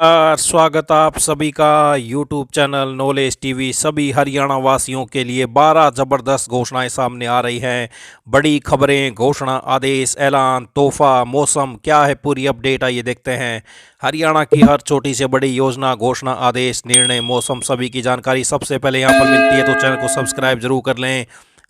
स्वागत आप सभी का YouTube चैनल नॉलेज टीवी। सभी हरियाणा वासियों के लिए 12 ज़बरदस्त घोषणाएं सामने आ रही हैं। बड़ी खबरें, घोषणा, आदेश, ऐलान, तोहफा, मौसम, क्या है पूरी अपडेट, आइए देखते हैं। हरियाणा की हर छोटी से बड़ी योजना, घोषणा, आदेश, निर्णय, मौसम, सभी की जानकारी सबसे पहले यहाँ पर मिलती है, तो चैनल को सब्सक्राइब जरूर कर लें।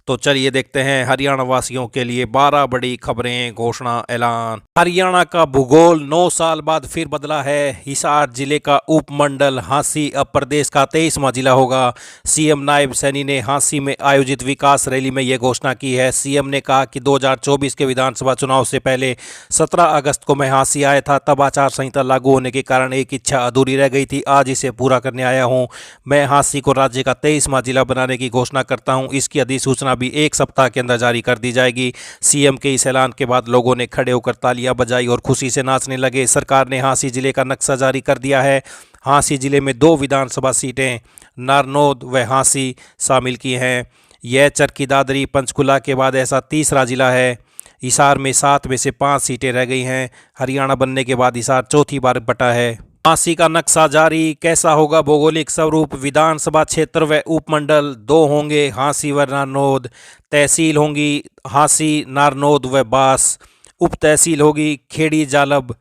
तो चलिए देखते हैं हरियाणा वासियों के लिए 12 बड़ी खबरें, घोषणा, ऐलान। हरियाणा का भूगोल 9 साल बाद फिर बदला है। हिसार जिले का उपमंडल हांसी अब प्रदेश का 23वां जिला होगा। सीएम नायब सैनी ने हांसी में आयोजित विकास रैली में यह घोषणा की है। सीएम ने कहा कि 2024 के विधानसभा चुनाव से पहले 17 अगस्त को मैं हांसी आया था, तब आचार संहिता लागू होने के कारण एक इच्छा अधूरी रह गई थी। आज इसे पूरा करने आया हूं। मैं हांसी को राज्य का 23वां जिला बनाने की घोषणा करता हूं। इसकी अधिसूचना भी एक सप्ताह के अंदर जारी कर दी जाएगी। सीएम के इस ऐलान के बाद लोगों ने खड़े होकर तालियां बजाई और खुशी से नाचने लगे। सरकार ने हांसी जिले का नक्शा जारी कर दिया है। हांसी जिले में 2 विधानसभा सीटें नारनौद व हांसी शामिल की हैं। यह चरखी दादरी पंचकुला के बाद ऐसा तीसरा जिला है। हिसार में 7 में से 5 सीटें रह गई हैं। हरियाणा बनने के बाद हिसार चौथी बार बटा है। हांसी का नक्शा जारी, कैसा होगा भौगोलिक स्वरूप। विधानसभा क्षेत्र व उपमंडल 2 होंगे, हांसी व नारनौद। तहसील होंगी हांसी, नारनौद व बास। उप तहसील होगी खेड़ी जालब।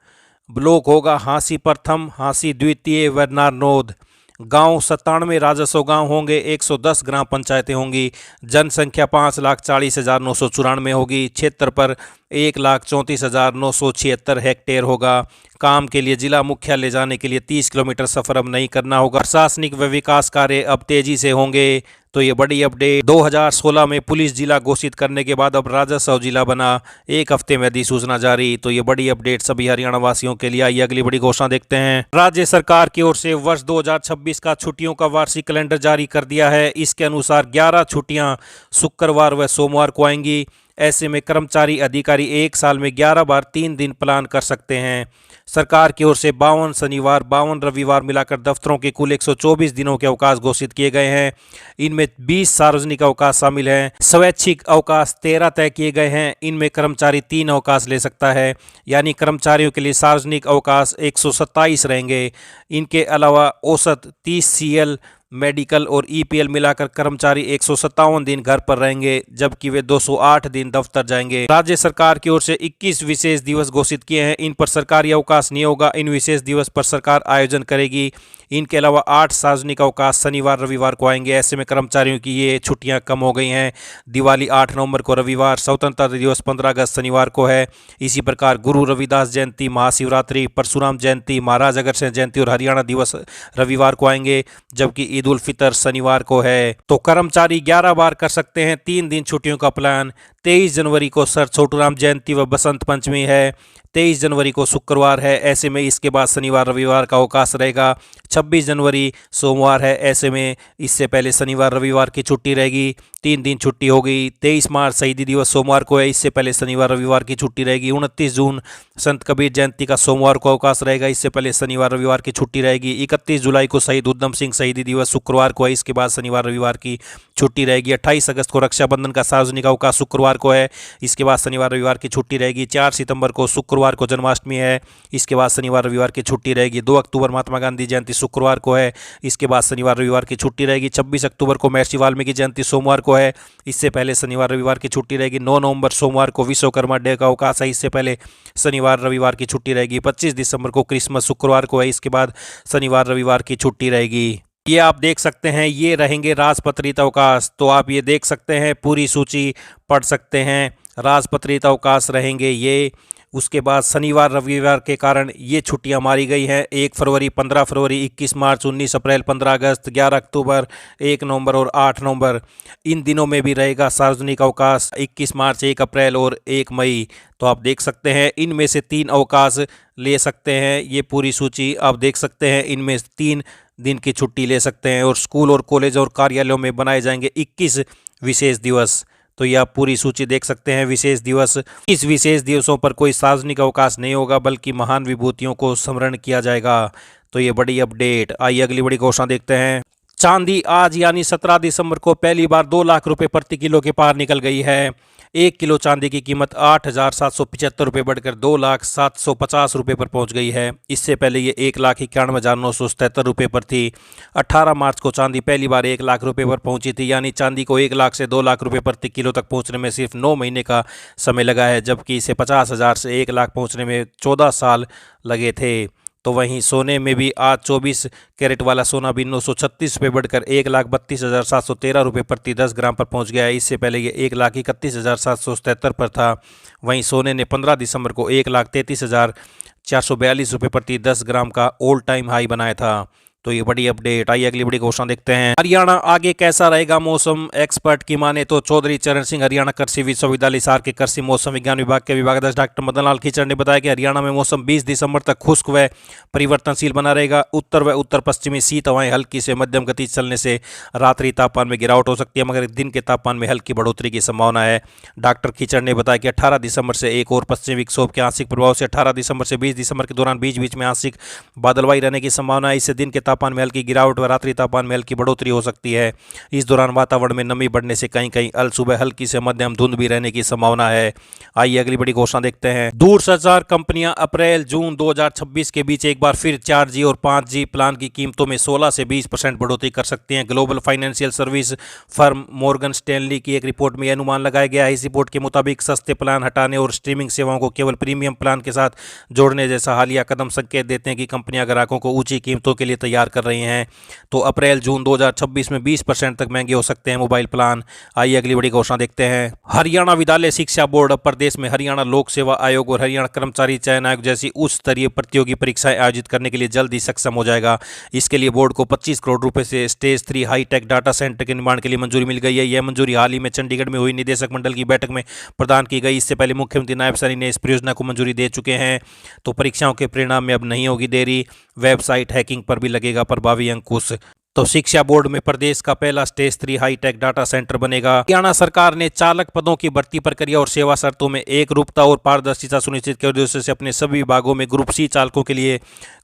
ब्लॉक होगा हांसी प्रथम, हांसी द्वितीय व नारनौद। गांव 97 राजस्व गांव होंगे, 110 ग्राम पंचायतें होंगी। जनसंख्या 5,40,994 होगी। क्षेत्र पर 1,34,976 हेक्टेयर होगा। काम के लिए जिला मुख्यालय जाने के लिए 30 किलोमीटर सफर अब नहीं करना होगा। प्रशासनिक व विकास कार्य अब तेजी से होंगे। तो ये बड़ी अपडेट। 2016 में पुलिस जिला घोषित करने के बाद अब राजस्व जिला बना। एक हफ्ते में अधिसूचना जारी। तो ये बड़ी अपडेट सभी हरियाणा वासियों के लिए। आइए अगली बड़ी घोषणा देखते हैं। राज्य सरकार की ओर से वर्ष 2026 का छुट्टियों का वार्षिक कैलेंडर जारी कर दिया है। इसके अनुसार 11 छुट्टियां शुक्रवार व सोमवार को आएंगी। ऐसे में कर्मचारी अधिकारी एक साल में 11 बार 3 दिन प्लान कर सकते हैं। सरकार की ओर से 52 शनिवार 52 रविवार मिलाकर दफ्तरों के कुल 124 दिनों के अवकाश घोषित किए गए हैं। इनमें 20 सार्वजनिक अवकाश शामिल हैं। स्वैच्छिक अवकाश 13 तय किए गए हैं। इनमें कर्मचारी 3 अवकाश ले सकता है, यानी कर्मचारियों के लिए सार्वजनिक अवकाश 127 रहेंगे। इनके अलावा औसत 30 सीएल मेडिकल और ईपीएल मिलाकर कर्मचारी 157 दिन घर पर रहेंगे, जबकि वे 208 दिन दफ्तर जाएंगे। राज्य सरकार की ओर से 21 विशेष दिवस घोषित किए हैं। इन पर सरकारी अवकाश नहीं होगा। इन विशेष दिवस पर सरकार आयोजन करेगी। इनके अलावा 8 सार्वजनिक अवकाश शनिवार रविवार को आएंगे। ऐसे में कर्मचारियों की ये छुट्टियां कम हो गई हैं। दिवाली 8 नवंबर को रविवार, स्वतंत्रता दिवस 15 अगस्त शनिवार को है। इसी प्रकार गुरु रविदास जयंती, महाशिवरात्रि, परशुराम जयंती, महाराज अग्रसेन जयंती और हरियाणा दिवस रविवार को आएंगे, जबकि ईद उल फितर शनिवार को है। तो कर्मचारी 11 बार कर सकते हैं 3 दिन छुट्टियों का प्लान। 23 जनवरी को सर छोटूराम जयंती व बसंत पंचमी है। 23 जनवरी को शुक्रवार है। ऐसे में इसके बाद शनिवार रविवार का अवकाश रहेगा। 26 जनवरी सोमवार है। ऐसे में इससे पहले शनिवार रविवार की छुट्टी रहेगी, 3 दिन छुट्टी होगी। 23 मार्च शहीदी दिवस सोमवार को है। इससे पहले शनिवार रविवार की छुट्टी रहेगी। 29 जून संत कबीर जयंती का सोमवार को अवकाश रहेगा। इससे पहले शनिवार रविवार की छुट्टी रहेगी। 31 जुलाई को शहीद उधम सिंह शहीदी दिवस शुक्रवार को है। इसके बाद शनिवार रविवार की छुट्टी रहेगी। 28 अगस्त को रक्षाबंधन का सार्वजनिक अवकाश शुक्रवार को है। इसके बाद शनिवार रविवार की छुट्टी रहेगी। 4 सितंबर को शुक्रवार को जन्माष्टमी है। इसके बाद शनिवार रविवार की छुट्टी रहेगी। 2 अक्टूबर महात्मा गांधी जयंती शुक्रवार को है। इसके बाद शनिवार रविवार की छुट्टी रहेगी। 26 अक्टूबर को महर्षि वाल्मीकि जयंती सोमवार को है। इससे पहले शनिवार रविवार की छुट्टी रहेगी। 9 नवंबर सोमवार को विश्वकर्मा डे का अवकाश है। इससे पहले शनिवार रविवार की छुट्टी रहेगी। 25 दिसंबर को क्रिसमस शुक्रवार को है। इसके बाद शनिवार रविवार की छुट्टी रहेगी। ये आप देख सकते हैं, ये रहेंगे राजपत्रित अवकाश। तो आप ये देख सकते हैं, पूरी सूची पढ़ सकते हैं। राजपत्रित अवकाश रहेंगे ये। उसके बाद शनिवार रविवार के कारण ये छुट्टियां मारी गई हैं। 1 फरवरी, 15 फरवरी, 21 मार्च, 19 अप्रैल, 15 अगस्त, 11 अक्टूबर, 1 नवंबर और 8 नवंबर। इन दिनों में भी रहेगा सार्वजनिक अवकाश। 21 मार्च, 1 अप्रैल और 1 मई। तो आप देख सकते हैं, इनमें से 3 अवकाश ले सकते हैं। ये पूरी सूची आप देख सकते हैं। इनमें 3 दिन की छुट्टी ले सकते हैं। और स्कूल और कॉलेज और कार्यालयों में बनाए जाएंगे 21 विशेष दिवस। तो ये आप पूरी सूची देख सकते हैं। विशेष दिवस, इस विशेष दिवसों पर कोई सार्वजनिक अवकाश नहीं होगा, बल्कि महान विभूतियों को स्मरण किया जाएगा। तो ये बड़ी अपडेट। आइए अगली बड़ी घोषणा देखते हैं। चांदी आज यानी 17 दिसंबर को पहली बार 2 लाख रुपए प्रति किलो के पार निकल गई है। 1 किलो चांदी की कीमत 8,775 रुपये बढ़कर 2,0750 रुपये पर पहुंच गई है। इससे पहले ये 1,91,977 रुपये पर थी। 18 मार्च को चांदी पहली बार 1 लाख रुपये पर पहुंची थी, यानी चांदी को 1 लाख से 2 लाख रुपये प्रति किलो तक पहुंचने में सिर्फ 9 महीने का समय लगा है, जबकि इसे 50,000 से 1 लाख पहुंचने में 14 साल लगे थे। तो वहीं सोने में भी आज 24 कैरेट वाला सोना भी 936 रुपये बढ़कर 1,32,713 रुपये प्रति 10 ग्राम पर पहुंच गया है। इससे पहले ये 1,31,777 पर था। वहीं सोने ने 15 दिसंबर को 1,33,442 रुपये प्रति 10 ग्राम का ऑल टाइम हाई बनाया था। तो ये बड़ी अपडेट। आइए अगली बड़ी घोषणा देखते हैं। हरियाणा आगे कैसा रहेगा मौसम, एक्सपर्ट की माने तो चौधरी चरण सिंह हरियाणा कृषि विश्वविद्यालय हिसार के कृषि मौसम विज्ञान विभाग के विभागाध्यक्ष डॉक्टर मदन लाल खीचड़ ने बताया कि हरियाणा में मौसम 20 दिसंबर तक खुश्क व परिवर्तनशील बना रहेगा। उत्तर व उत्तर पश्चिमी शीत हवाएं हल्की से मध्यम गति चलने से रात्रि तापमान में गिरावट हो सकती है, मगर दिन के तापमान में हल्की बढ़ोतरी की संभावना है। डॉक्टर खीचड़ ने बताया कि 18 दिसंबर से एक और पश्चिमी विक्षोभ के आंशिक प्रभाव से 18 दिसंबर से 20 दिसंबर के दौरान बीच बीच में आंशिक बादलवाई रहने की संभावना है। इससे दिन के तापमान में हल्की गिरावट व रात्रि तापमान में हल्की बढ़ोतरी हो सकती है। इस दौरान वातावरण में नमी बढ़ने से कहीं कहीं अल सुबह हल्की से मध्यम धुंध भी रहने की संभावना है। आइए अगली बड़ी घोषणा देखते हैं। दूरसंचार कंपनियां अप्रैल जून 2026 के बीच एक बार फिर 4G और 5G प्लान की कीमतों में 16 से 20% बढ़ोतरी कर सकती हैं। Global financial service firm Morgan Stanley की एक रिपोर्ट में यह अनुमान लगाया गया है। इस रिपोर्ट के मुताबिक सस्ते प्लान हटाने और स्ट्रीमिंग सेवाओं को केवल प्रीमियम प्लान के साथ जोड़ने जैसा हालिया कदम संकेत देते हैं कि कंपनियां ग्राहकों को ऊंची कीमतों के लिए तैयार कर रही हैं। तो अप्रैल जून 2026 में 20% तक महंगे हो सकते हैं मोबाइल प्लान। आइए अगली बड़ी घोषणा देखते हैं। हरियाणा विद्यालय शिक्षा बोर्ड अब प्रदेश में हरियाणा लोक सेवा आयोग और हरियाणा कर्मचारी चयन आयोग जैसी उच्च स्तरीय प्रतियोगी परीक्षाएं आयोजित करने के लिए जल्द ही सक्षम हो जाएगा। इसके लिए बोर्ड को 25 करोड़ रुपए से स्टेज 3 हाईटेक डाटा सेंटर के निर्माण के लिए मंजूरी मिल गई है। यह मंजूरी हाल ही में चंडीगढ़ में हुई निदेशक मंडल की बैठक में प्रदान की गई। इससे पहले मुख्यमंत्री नायब सैनी ने इस परियोजना को मंजूरी दे चुके हैं। तो परीक्षाओं के परिणाम में अब नहीं होगी देरी, वेबसाइट हैकिंग पर भी लगेगा प्रभावी अंकुश। तो शिक्षा बोर्ड में प्रदेश का पहला स्टेज 3 हाईटेक डाटा सेंटर बनेगा। हरियाणा सरकार ने चालक पदों की भर्ती प्रक्रिया और सेवा शर्तों में एक रूपता और पारदर्शिता सुनिश्चित के उद्देश्य से अपने सभी विभागों में ग्रुप सी चालकों के लिए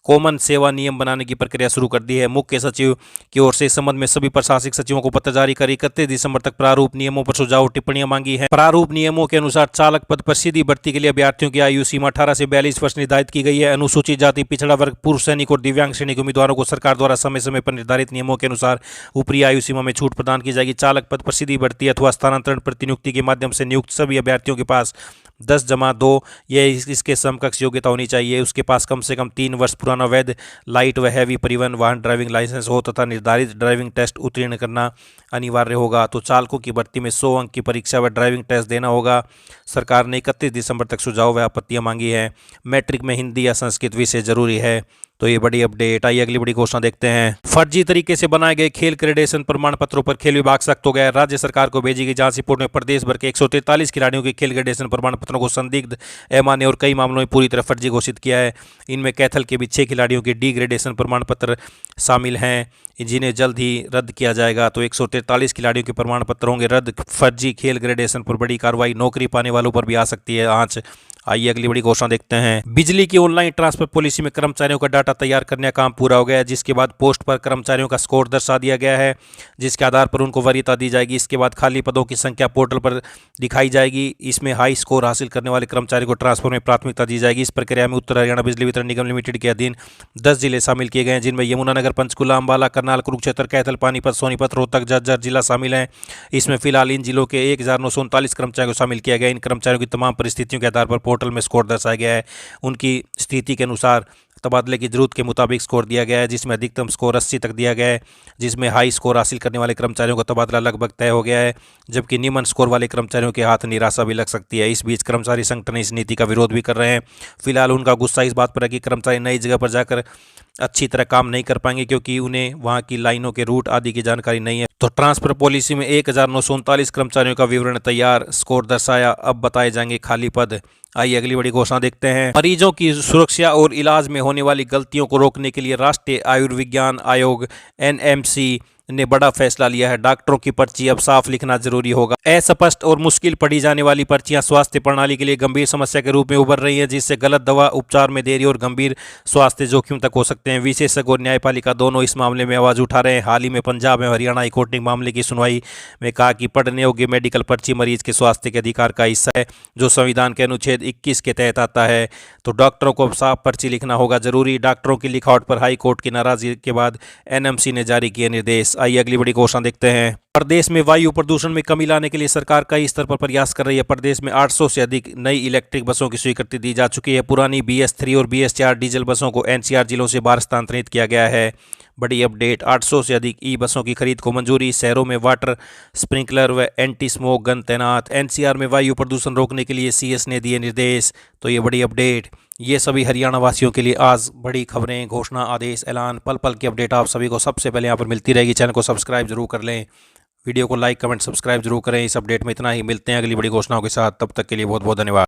कॉमन सेवा नियम बनाने की प्रक्रिया शुरू कर दी है। मुख्य सचिव की ओर से इस संबंध में सभी प्रशासनिक सचिवों को पत्र जारी कर 31 दिसंबर तक प्रारूप नियमों पर सुझाव और टिप्पणियां मांगी है। प्रारूप नियमों के अनुसार चालक पद पर सीधी भर्ती के लिए अभ्यर्थियों की आयु सीमा 18 से 42 वर्ष निर्धारित की गई है। अनुसूचित जाति, पिछड़ा वर्ग, पूर्व सैनिक और दिव्यांग श्रेणी के उम्मीदवारों को सरकार द्वारा समय समय पर निर्धारित नियमों के अनुसार ऊपरी आयु सीमा में छूट प्रदान की जाएगी। चालक पद पर सीधी भर्ती अथवा स्थानांतरण प्रतिनियुक्ति के माध्यम से नियुक्त सभी अभ्यर्थियों के पास 10+2 यह इसके समकक्ष योग्यता होनी चाहिए। उसके पास कम से कम 3 वर्ष पुराना वैध लाइट व हैवी परिवहन वाहन ड्राइविंग लाइसेंस हो तथा निर्धारित ड्राइविंग टेस्ट उत्तीर्ण करना अनिवार्य होगा। तो चालकों की भर्ती में 100 अंक की परीक्षा व ड्राइविंग टेस्ट देना होगा। सरकार ने 31 दिसंबर तक सुझाव व आपत्तियां मांगी है। मैट्रिक में हिंदी या संस्कृत विषय जरूरी है। तो ये बड़ी अपडेट। आइए अगली बड़ी घोषणा देखते हैं। फर्जी तरीके से बनाए गए खेल क्रेडेशन प्रमाण पत्रों पर खेल विभाग सख्त हो गया है। राज्य सरकार को भेजी गई जांच रिपोर्ट में प्रदेश भर के 143 खिलाड़ियों के खेल क्रेडेशन प्रमाण पत्रों को संदिग्ध, अमान्य और कई मामलों में पूरी तरह फर्जी घोषित किया है। इनमें कैथल के भी 6 खिलाड़ियों के डी ग्रेडेशन प्रमाण पत्र शामिल हैं, जिन्हें जल्द ही रद्द किया जाएगा। तो 143 खिलाड़ियों के प्रमाण पत्र होंगे रद्द। फर्जी खेल ग्रेडेशन पर बड़ी कार्रवाई, नौकरी पाने वालों पर भी आ सकती है आंच। आइए अगली बड़ी घोषणा देखते हैं। बिजली की ऑनलाइन ट्रांसफर पॉलिसी में कर्मचारियों का डाटा तैयार करने का काम पूरा हो गया है, जिसके बाद पोस्ट पर कर्मचारियों का स्कोर दर्शा दिया गया है, जिसके आधार पर उनको वरीयता दी जाएगी। इसके बाद खाली पदों की संख्या पोर्टल पर दिखाई जाएगी। इसमें हाई स्कोर हासिल करने वाले कर्मचारी को ट्रांसफर में प्राथमिकता दी जाएगी। इस प्रक्रिया में उत्तर हरियाणा बिजली वितरण निगम लिमिटेड के अधीन 10 जिले शामिल किए गए हैं, जिनमें यमुनानगर, पंचकुला, अंबाला, करनाल, कुरुक्षेत्र, कैथल, पानीपत, सोनीपत, रोहतक, झज्जर जिला शामिल हैं। इसमें फिलहाल इन जिलों के 1939 कर्मचारियों को शामिल किया गया। इन कर्मचारियों की तमाम परिस्थितियों के आधार पर पोर्टल में स्कोर दर्शाया गया है। उनकी स्थिति के अनुसार तबादले की जरूरत के मुताबिक स्कोर दिया गया है, जिसमें अधिकतम स्कोर 80 तक दिया गया है, जिसमें हाई स्कोर हासिल करने वाले कर्मचारियों का तबादला लगभग तय हो गया है, जबकि निम्न स्कोर वाले कर्मचारियों के हाथ निराशा भी लग सकती है। इस बीच कर्मचारी संगठन इस नीति का विरोध भी कर रहे हैं। फिलहाल उनका गुस्सा इस बात पर है कि कर्मचारी नई जगह पर जाकर अच्छी तरह काम नहीं कर पाएंगे, क्योंकि उन्हें वहां की लाइनों के रूट आदि की जानकारी नहीं है। तो ट्रांसफर पॉलिसी में 1939 कर्मचारियों का विवरण तैयार, स्कोर दर्शाया, अब बताए जाएंगे खाली पद। आइए अगली बड़ी घोषणा देखते हैं। मरीजों की सुरक्षा और इलाज में होने वाली गलतियों को रोकने के लिए राष्ट्रीय आयुर्विज्ञान आयोग NMC ने बड़ा फैसला लिया है। डॉक्टरों की पर्ची अब साफ लिखना जरूरी होगा। अस्पष्ट और मुश्किल पढ़ी जाने वाली पर्चियां स्वास्थ्य प्रणाली के लिए गंभीर समस्या के रूप में उभर रही है, जिससे गलत दवा उपचार में देरी और गंभीर स्वास्थ्य जोखिम तक हो सकते हैं। विशेषज्ञ और न्यायपालिका दोनों इस मामले में आवाज उठा रहे हैं। हाल ही में पंजाब में हरियाणा हाईकोर्ट ने मामले की सुनवाई में कहा कि पढ़ने योग्य मेडिकल पर्ची मरीज के स्वास्थ्य के अधिकार का हिस्सा है, जो संविधान के अनुच्छेद 21 के तहत आता है। तो डॉक्टरों को अब साफ पर्ची लिखना होगा जरूरी। डॉक्टरों की लिखावट पर हाई कोर्ट की नाराजगी के बाद एनएमसी ने जारी किए निर्देश। आइए अगली बड़ी घोषणा देखते हैं। प्रदेश में वायु प्रदूषण में कमी लाने के लिए सरकार कई स्तर पर प्रयास कर रही है। प्रदेश में 800 से अधिक नई इलेक्ट्रिक बसों की स्वीकृति दी जा चुकी है। पुरानी BS3 और BS4 डीजल बसों को NCR जिलों से बाहर स्थानांतरित किया गया है। बड़ी अपडेट, 800 से अधिक बसों की खरीद को मंजूरी। शहरों में वाटर स्प्रिंकलर व एंटी स्मोक गन तैनात। NCR में वायु प्रदूषण रोकने के लिए CS ने दिए निर्देश। तो ये बड़ी अपडेट, ये सभी हरियाणा वासियों के लिए आज बड़ी खबरें, घोषणा, आदेश, ऐलान, पल पल की अपडेट आप सभी को सबसे पहले यहाँ पर मिलती रहेगी। चैनल को सब्सक्राइब जरूर कर लें, वीडियो को लाइक कमेंट सब्सक्राइब जरूर करें। इस अपडेट में इतना ही, मिलते हैं अगली बड़ी घोषणाओं के साथ। तब तक के लिए बहुत बहुत धन्यवाद।